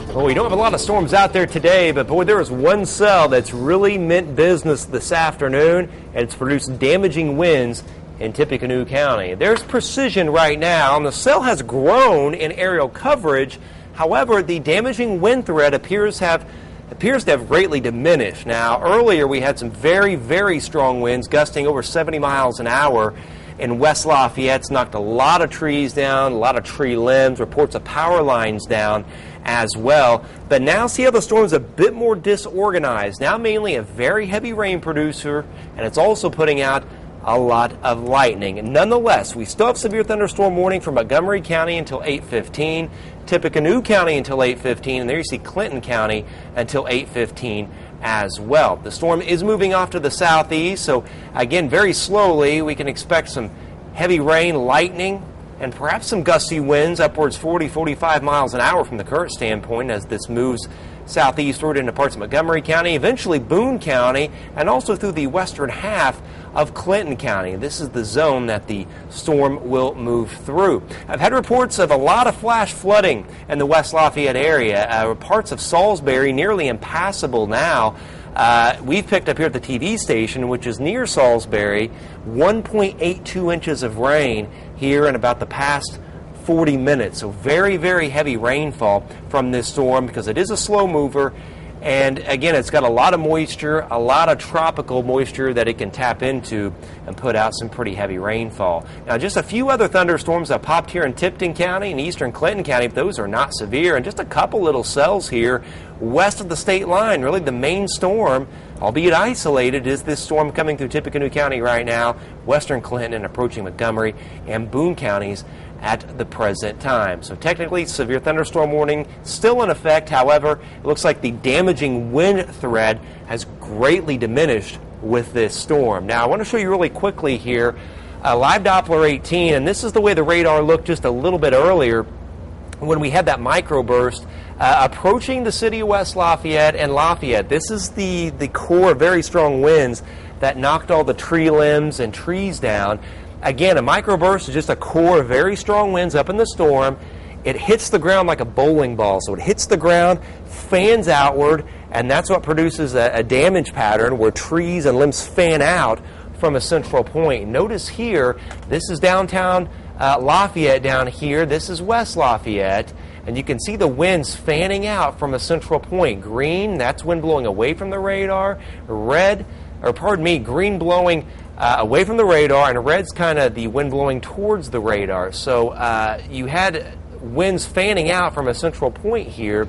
Well, we don't have a lot of storms out there today, but boy, there is one cell that's really meant business this afternoon, and it's produced damaging winds in Tippecanoe County. There's precision right now, and the cell has grown in aerial coverage. However, the damaging wind threat appears to have greatly diminished. Now, earlier we had some very, very strong winds gusting over 70 miles an hour in West Lafayette. It's knocked a lot of trees down, a lot of tree limbs, reports of power lines down as well. But now see how the storm's a bit more disorganized. Now mainly a very heavy rain producer, and it's also putting out a lot of lightning. Nonetheless, we still have severe thunderstorm warning for Montgomery County until 8:15, Tippecanoe County until 8:15, and there you see Clinton County until 8:15 as well. The storm is moving off to the southeast, so again, very slowly we can expect some heavy rain, lightning, and perhaps some gusty winds upwards 40-45 miles an hour from the current standpoint as this moves southeastward into parts of Montgomery County, eventually Boone County, and also through the western half of Clinton County. This is the zone that the storm will move through. I've had reports of a lot of flash flooding in the West Lafayette area. Parts of Salisbury nearly impassable now. We've picked up here at the TV station, which is near Salisbury, 1.82 inches of rain here in about the past 40 minutes. So very, very heavy rainfall from this storm because it is a slow mover. And again, it's got a lot of moisture, a lot of tropical moisture that it can tap into and put out some pretty heavy rainfall. Now, just a few other thunderstorms that popped here in Tipton County and eastern Clinton County. Those are not severe, and just a couple little cells here west of the state line. Really, the main storm, albeit isolated, is this storm coming through Tippecanoe County right now, western Clinton and approaching Montgomery and Boone counties at the present time. So technically, severe thunderstorm warning still in effect. However, it looks like the damaging wind threat has greatly diminished with this storm. Now, I want to show you really quickly here live Doppler 18, and this is the way the radar looked just a little bit earlier when we had that microburst approaching the city of West Lafayette and Lafayette. This is the core of very strong winds that knocked all the tree limbs and trees down. Again, a microburst is just a core of very strong winds up in the storm. It hits the ground like a bowling ball. So it hits the ground, fans outward, and that's what produces a damage pattern where trees and limbs fan out from a central point. Notice here, this is downtown Lafayette down here. This is West Lafayette. And you can see the winds fanning out from a central point. Green, that's wind blowing away from the radar. Green blowing away from the radar, and red's kind of the wind blowing towards the radar. So you had winds fanning out from a central point here,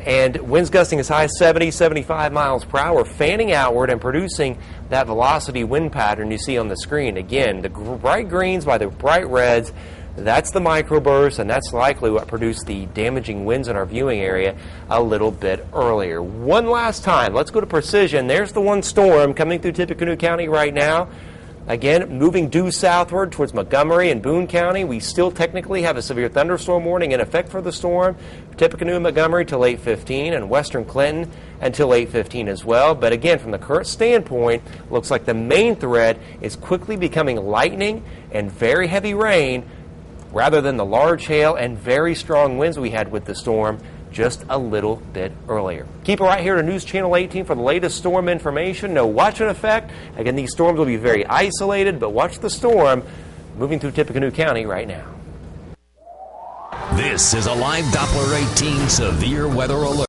and winds gusting as high as 70-75 miles per hour, fanning outward and producing that velocity wind pattern you see on the screen. Again, the bright greens by the bright reds, that's the microburst, and that's likely what produced the damaging winds in our viewing area a little bit earlier. One last time, let's go to precision. There's the one storm coming through Tippecanoe County right now. Again, moving due southward towards Montgomery and Boone County. We still technically have a severe thunderstorm warning in effect for the storm. Tippecanoe and Montgomery till 8:15, and western Clinton until 8:15 as well. But again, from the current standpoint, looks like the main threat is quickly becoming lightning and very heavy rain, rather than the large hail and very strong winds we had with the storm just a little bit earlier. Keep it right here to News Channel 18 for the latest storm information. No watch in effect. Again, these storms will be very isolated, but watch the storm moving through Tippecanoe County right now. This is a live Doppler 18 severe weather alert.